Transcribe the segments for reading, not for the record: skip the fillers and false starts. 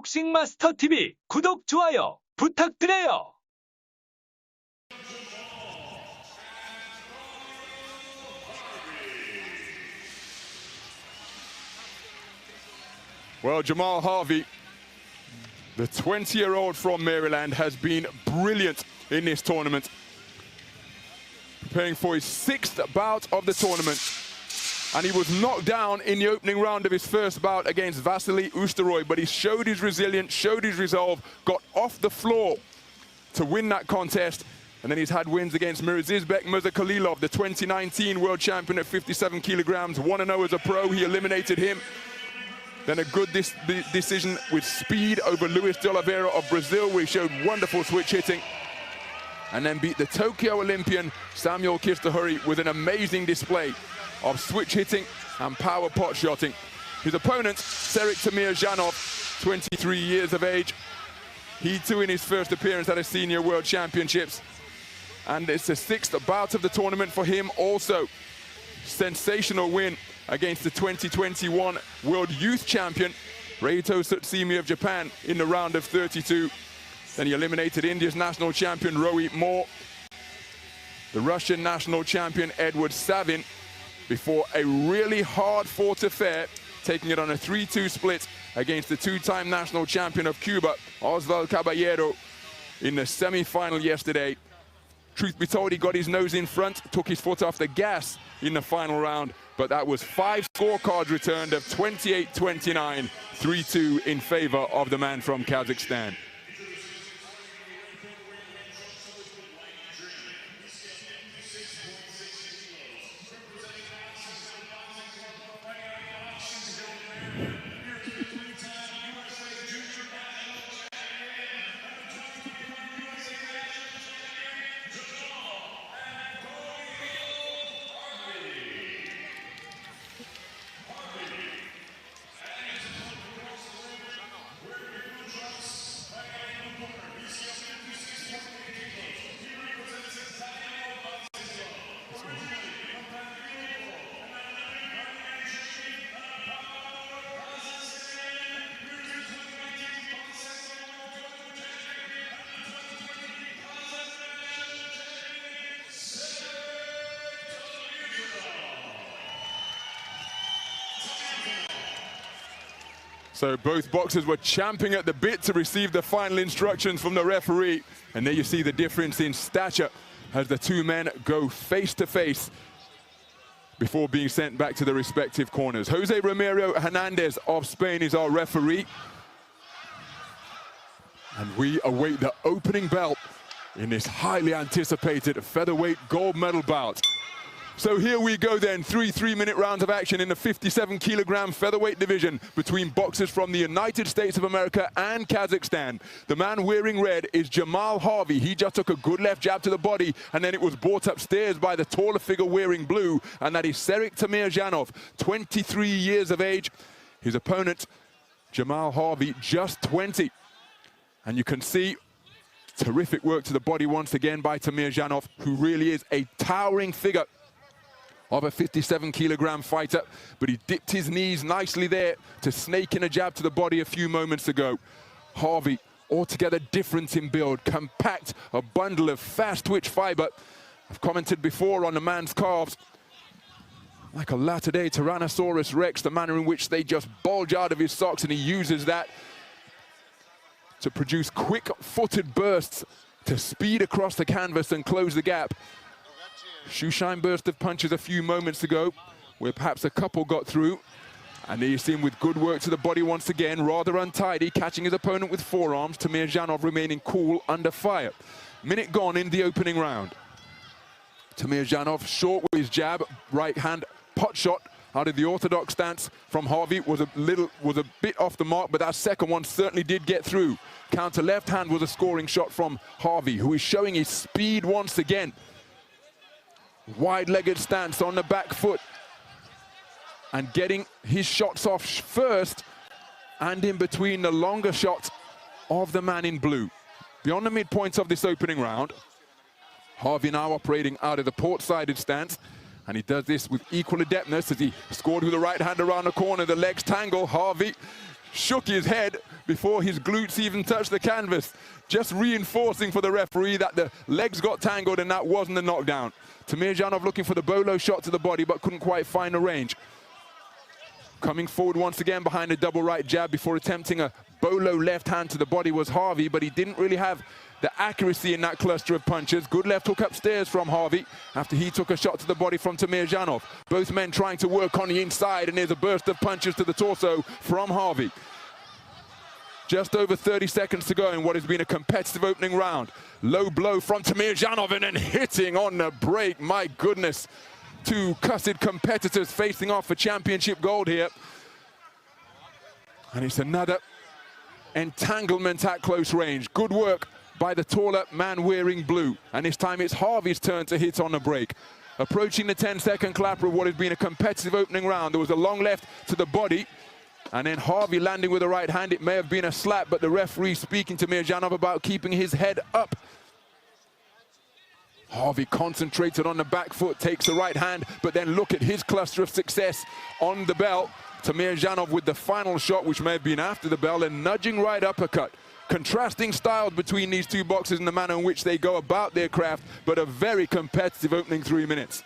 복싱마스터 TV 구독, 좋아요 부탁드려요. Well, Jahmal HARVEY, the 20-year-old from Maryland, has been brilliant in this tournament. Preparing for his 6th bout of the tournament. And he was knocked down in the opening round of his first bout against Vasily Usteroy, but he showed his resilience, showed his resolve, got off the floor to win that contest. And then he's had wins against Mirzizbek Mirzakhalilov, the 2019 world champion at 57 kilograms, 1-0 as a pro. He eliminated him. Then a good decision with speed over Luis de Oliveira of Brazil, where he showed wonderful switch hitting. And then beat the Tokyo Olympian Samuel Kistahuri with an amazing display of switch hitting and power pot shotting. His opponent, Serik TEMIRZHANOV, 23 years of age. He too in his first appearance at a senior world championships. And it's the 6th bout of the tournament for him also. Sensational win against the 2021 World Youth Champion, Reito Tsutsumi of Japan, in the round of 32. Then he eliminated India's national champion, Rohit Moore, the Russian national champion, Edward Savin, before a really hard-fought affair, taking it on a 3-2 split against the two-time national champion of Cuba, Osvaldo Caballero, in the semi-final yesterday. Truth be told, he got his nose in front, took his foot off the gas in the final round, but that was 5 scorecards returned of 28-29, 3-2 in favor of the man from Kazakhstan. So both boxers were champing at the bit to receive the final instructions from the referee. And there you see the difference in stature as the two men go face to face before being sent back to the respective corners. Jose Ramiro Hernandez of Spain is our referee. And we await the opening bell in this highly anticipated featherweight gold medal bout. So here we go then, 3 3-minute rounds of action in the 57-kilogram featherweight division between boxers from the United States of America and Kazakhstan. The man wearing red is Jahmal HARVEY. He just took a good left jab to the body, and then it was brought upstairs by the taller figure wearing blue, and that is Serik TEMIRZHANOV, 23 years of age. His opponent, Jahmal HARVEY, just 20. And you can see terrific work to the body once again by TEMIRZHANOV, who really is a towering figure of a 57-kilogram fighter, but he dipped his knees nicely there to snake in a jab to the body a few moments ago. HARVEY, altogether different in build, compact, a bundle of fast twitch fiber. I've commented before on the man's calves, like a latter-day Tyrannosaurus Rex, the manner in which they just bulge out of his socks, and he uses that to produce quick-footed bursts to speed across the canvas and close the gap. Shoeshine burst of punches a few moments ago, where perhaps a couple got through. And there you see him with good work to the body once again, rather untidy, catching his opponent with forearms. TEMIRZHANOV remaining cool under fire. Minute gone in the opening round. TEMIRZHANOV short with his jab, right hand pot shot out of the orthodox stance from HARVEY was a bit off the mark, but that second one certainly did get through. Counter left hand was a scoring shot from HARVEY, who is showing his speed once again. Wide-legged stance on the back foot and getting his shots off first and in between the longer shots of the man in blue. Beyond the midpoint of this opening round, HARVEY now operating out of the port-sided stance, and he does this with equal adeptness as he scored with the right hand around the corner. The legs tangle. HARVEY shook his head before his glutes even touched the canvas, just reinforcing for the referee that the legs got tangled and that wasn't a knockdown. TEMIRZHANOV looking for the bolo shot to the body but couldn't quite find the range. Coming forward once again behind a double right jab before attempting a bolo left hand to the body was HARVEY, but he didn't really have the accuracy in that cluster of punches. Good left hook upstairs from HARVEY after he took a shot to the body from TEMIRZHANOV. Both men trying to work on the inside, and there's a burst of punches to the torso from HARVEY. Just over 30 seconds to go in what has been a competitive opening round. Low blow from TEMIRZHANOV and then hitting on the break. My goodness. Two cussed competitors facing off for championship gold here. And it's another entanglement at close range. Good work by the taller man wearing blue. And this time it's HARVEY's turn to hit on the break. Approaching the 10-second clapper of what has been a competitive opening round. There was a long left to the body. And then HARVEY landing with the right hand. It may have been a slap, but the referee speaking to TEMIRZHANOV about keeping his head up. HARVEY concentrated on the back foot, takes the right hand, but then look at his cluster of success on the bell. TEMIRZHANOV with the final shot, which may have been after the bell, and nudging right uppercut. Contrasting styles between these two boxers in the manner in which they go about their craft, but a very competitive opening 3 minutes.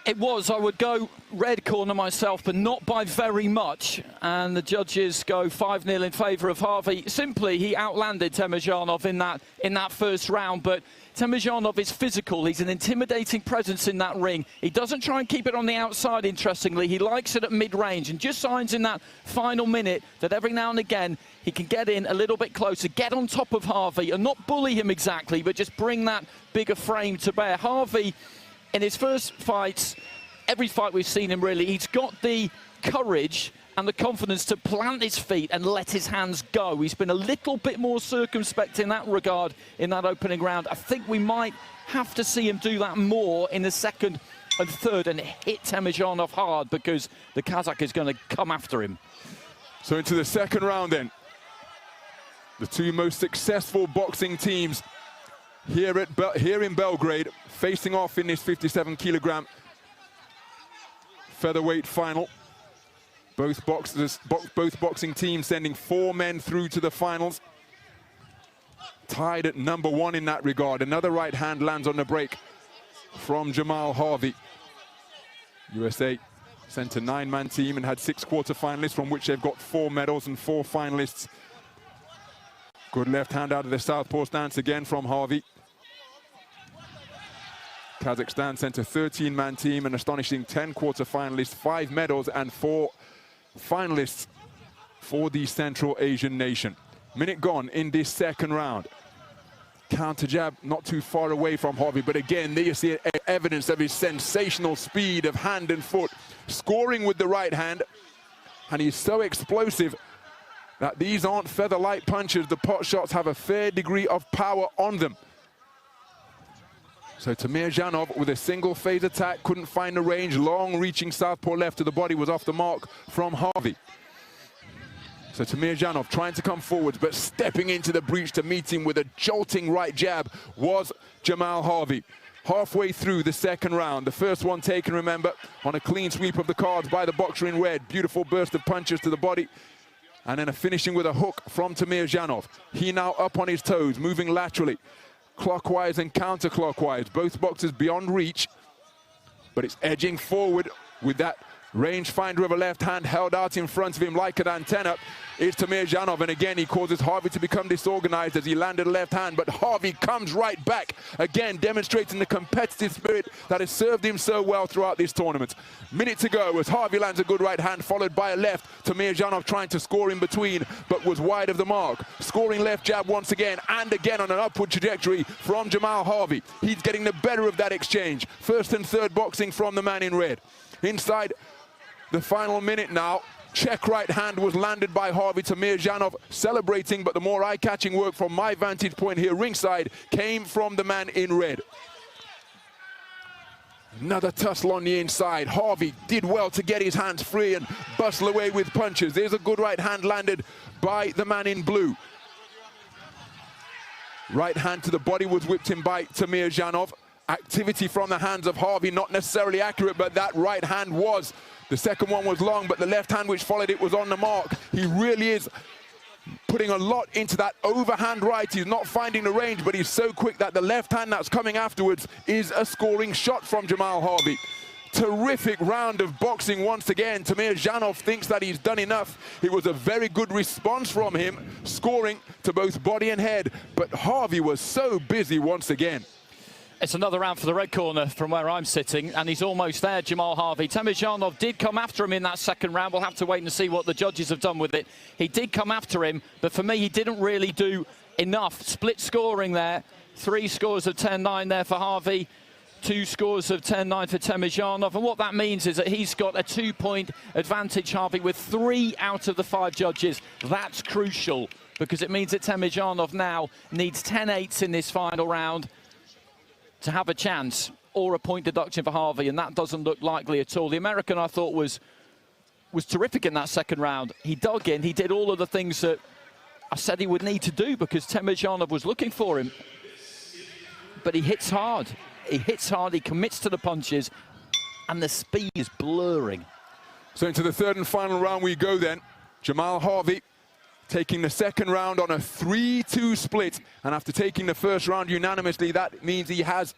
It was. I would go red corner myself, but not by very much. And the judges go 5-0 in favour of HARVEY. Simply, he outlanded TEMIRZHANOV in that first round, but TEMIRZHANOV is physical. He's an intimidating presence in that ring. He doesn't try and keep it on the outside, interestingly. He likes it at mid-range and just signs in that final minute that every now and again he can get in a little bit closer, get on top of HARVEY and not bully him exactly, but just bring that bigger frame to bear. HARVEY, in his first fights, every fight we've seen him really, he's got the courage and the confidence to plant his feet and let his hands go. He's been a little bit more circumspect in that regard in that opening round. I think we might have to see him do that more in the second and third and hit TEMIRZHANOV hard, because the Kazakh is going to come after him. So into the second round then. The two most successful boxing teams here in Belgrade facing off in this 57-kilogram featherweight final. Both boxing teams sending 4 men through to the finals. Tied at number 1 in that regard. Another right hand lands on the break from Jahmal HARVEY. USA sent a 9-man team and had 6 quarterfinalists, from which they've got 4 medals and 4 finalists. Good left hand out of the southpaw stance again from HARVEY. Kazakhstan sent a 13-man team, an astonishing 10 quarterfinalists, 5 medals and 4 finalists for the Central Asian nation. Minute gone in this second round. Counter jab not too far away from HARVEY, but again there you see evidence of his sensational speed of hand and foot, scoring with the right hand, and he's so explosive that these aren't feather light punches. The pot shots have a fair degree of power on them. So TEMIRZHANOV with a single phase attack, couldn't find the range. Long reaching southpaw left to the body was off the mark from HARVEY. So TEMIRZHANOV trying to come forwards, but stepping into the breach to meet him with a jolting right jab was Jahmal HARVEY. Halfway through the second round, the first one taken, remember, on a clean sweep of the cards by the boxer in red. Beautiful burst of punches to the body, and then a finishing with a hook from TEMIRZHANOV. He now up on his toes, moving laterally, clockwise and counterclockwise. Both boxers beyond reach, but it's edging forward with that rangefinder of a left hand held out in front of him like an antenna. It's TEMIRZHANOV, and again he causes HARVEY to become disorganized as he landed a left hand, but HARVEY comes right back, again demonstrating the competitive spirit that has served him so well throughout this tournament. Minute to go as HARVEY lands a good right hand followed by a left. TEMIRZHANOV trying to score in between, but was wide of the mark. Scoring left jab once again, and again on an upward trajectory from Jahmal HARVEY. He's getting the better of that exchange. First and third boxing from the man in red. Inside the final minute now, check right hand was landed by HARVEY. TEMIRZHANOV celebrating, but the more eye-catching work from my vantage point here ringside came from the man in red. Another tussle on the inside. HARVEY did well to get his hands free and bustle away with punches. There's a good right hand landed by the man in blue. Right hand to the body was whipped in by TEMIRZHANOV. Activity from the hands of HARVEY, not necessarily accurate, but that right hand was The second one was long, but the left hand which followed it was on the mark. He really is putting a lot into that overhand right. He's not finding the range, but he's so quick that the left hand that's coming afterwards is a scoring shot from Jahmal Harvey. Terrific round of boxing once again. TEMIRZHANOV thinks that he's done enough. It was a very good response from him, scoring to both body and head, but Harvey was so busy once again. It's another round for the red corner from where I'm sitting, and he's almost there, Jahmal Harvey. TEMIRZHANOV did come after him in that second round. We'll have to wait and see what the judges have done with it. He did come after him, but for me, he didn't really do enough. Split scoring there. 3 scores of 10-9 there for Harvey. 2 scores of 10-9 for TEMIRZHANOV. And what that means is that he's got a 2-point advantage, Harvey, with 3 out of the 5 judges. That's crucial, because it means that TEMIRZHANOV now needs 10-8s in this final round to have a chance, or a point deduction for Harvey, and that doesn't look likely at all. The American, I thought, was terrific in that second round. He dug in, he did all of the things that I said he would need to do, because TEMIRZHANOV was looking for him. But he hits hard. He hits hard, he commits to the punches, and the speed is blurring. So into the third and final round we go then. Jahmal Harvey taking the second round on a 3-2 split, and after taking the first round unanimously, that means he has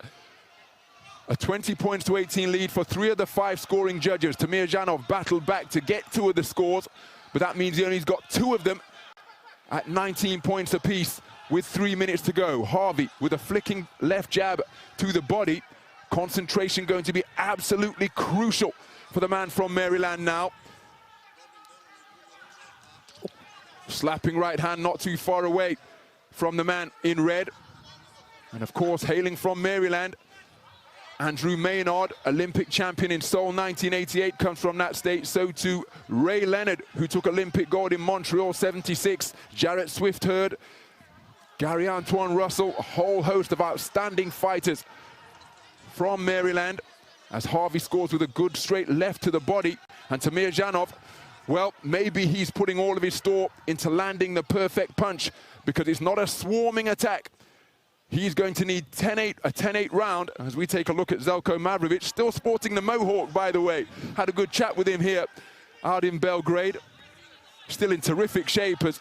a 20 points to 18 lead for 3 of the 5 scoring judges. TEMIRZHANOV battled back to get 2 of the scores, but that means he only's got 2 of them at 19 points apiece with 3 minutes to go. Harvey with a flicking left jab to the body. Concentration going to be absolutely crucial for the man from Maryland now. Slapping right hand not too far away from the man in red. And of course, hailing from Maryland, Andrew Maynard, Olympic champion in Seoul 1988, comes from that state. So too Ray Leonard, who took Olympic gold in Montreal 76. Jarrett Swift-Hurd, Gary Antoine Russell, a whole host of outstanding fighters from Maryland, as Harvey scores with a good straight left to the body. And TEMIRZHANOV, well, maybe he's putting all of his store into landing the perfect punch, because it's not a swarming attack. He's going to need a 10-8 round, as we take a look at Zeljko Mavrovic, still sporting the mohawk, by the way. Had a good chat with him here out in Belgrade. Still in terrific shape, as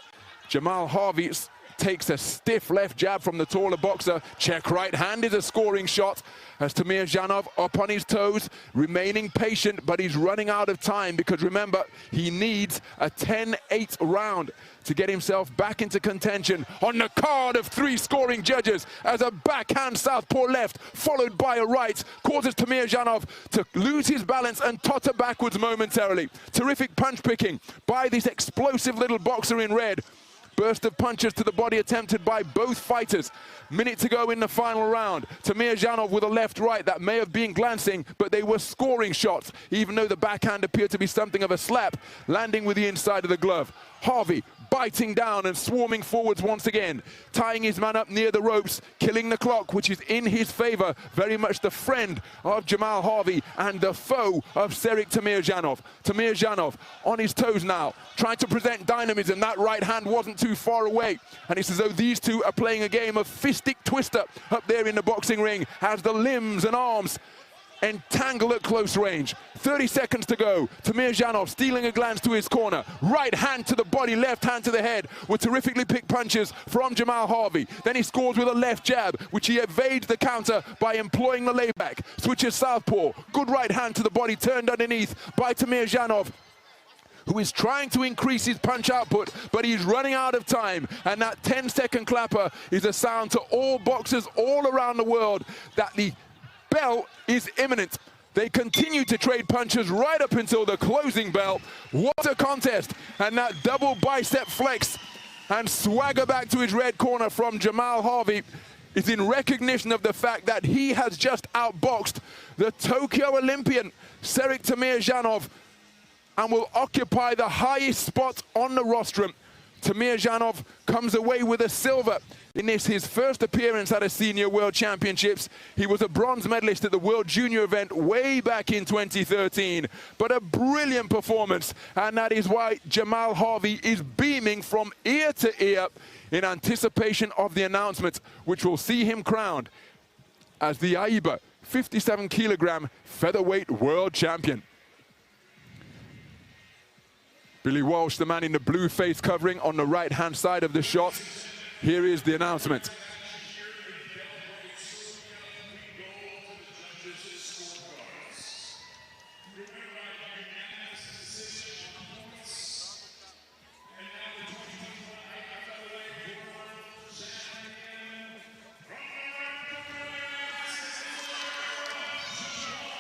Jahmal Harvey takes a stiff left jab from the taller boxer. Check right hand is a scoring shot, as TEMIRZHANOV up on his toes, remaining patient, but he's running out of time, because remember, he needs a 10-8 round to get himself back into contention. On the card of 3 scoring judges, as a backhand southpaw left followed by a right causes TEMIRZHANOV to lose his balance and totter backwards momentarily. Terrific punch picking by this explosive little boxer in red. Burst of punches to the body attempted by both fighters. Minute to go in the final round. TEMIRZHANOV with a left-right that may have been glancing, but they were scoring shots, even though the backhand appeared to be something of a slap, landing with the inside of the glove. Harvey biting down and swarming forwards once again, tying his man up near the ropes, killing the clock, which is in his favor, very much the friend of Jahmal Harvey and the foe of Serik TEMIRZHANOV. TEMIRZHANOV on his toes now, trying to present dynamism. That right hand wasn't too far away, and it's as though these two are playing a game of fistic twister up there in the boxing ring, as the limbs and arms entangle at close range. 30 seconds to go. TEMIRZHANOV stealing a glance to his corner. Right hand to the body, left hand to the head, with terrifically picked punches from Jahmal Harvey. Then he scores with a left jab, which he evades the counter by employing the layback. Switches southpaw. Good right hand to the body, turned underneath by TEMIRZHANOV, who is trying to increase his punch output, but he's running out of time. And that 10-second clapper is a sound to all boxers all around the world that the bell is imminent. They continue to trade punches right up until the closing bell. What a contest! And that double bicep flex and swagger back to his red corner from Jahmal Harvey is in recognition of the fact that he has just outboxed the Tokyo Olympian Serik TEMIRZHANOV and will occupy the highest spot on the rostrum. TEMIRZHANOV comes away with a silver in this, his first appearance at a senior world championships. He was a bronze medalist at the World Junior event way back in 2013. But a brilliant performance, and that is why Jahmal Harvey is beaming from ear to ear in anticipation of the announcement, which will see him crowned as the AIBA 57 kilogram featherweight world champion. Billy Walsh, the man in the blue face covering on the right-hand side of the shot. Here is the announcement.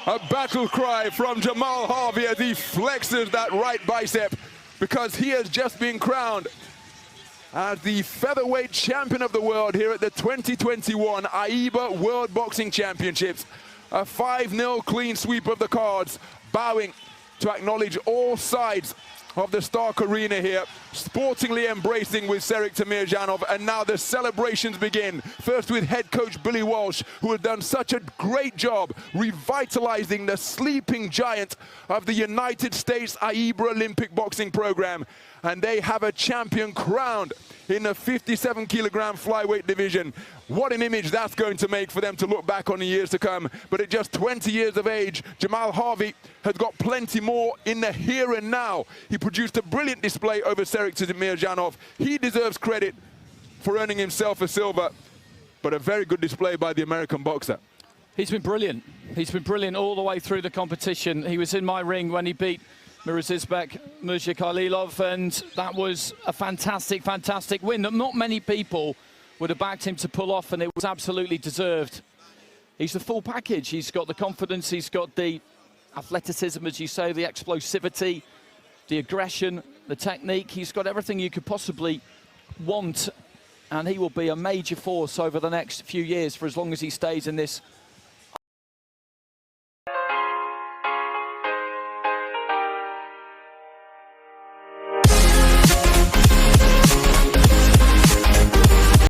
A battle cry from Jahmal Harvey as he flexes that right bicep because he has just been crowned as the featherweight champion of the world here at the 2021 AIBA World Boxing Championships. A 5-0 clean sweep of the cards, bowing to acknowledge all sides of the Stark Arena here, sportingly embracing with Serik TEMIRZHANOV, and now the celebrations begin. First with head coach Billy Walsh, who has done such a great job revitalizing the sleeping giant of the United States AIBA Olympic boxing program. And they have a champion crowned in the 57-kilogram flyweight division. What an image that's going to make for them to look back on the years to come. But at just 20 years of age, Jahmal Harvey has got plenty more in the here and now. He produced a brilliant display over Serik TEMIRZHANOV. He deserves credit for earning himself a silver, but a very good display by the American boxer. He's been brilliant. He's been brilliant all the way through the competition. He was in my ring when he beat Mirzizbek Mirzakhilov, and that was a fantastic, fantastic win that not many people would have backed him to pull off, and it was absolutely deserved. He's the full package. He's got the confidence, he's got the athleticism, as you say, the explosivity, the aggression, the technique. He's got everything you could possibly want, and he will be a major force over the next few years for as long as he stays in this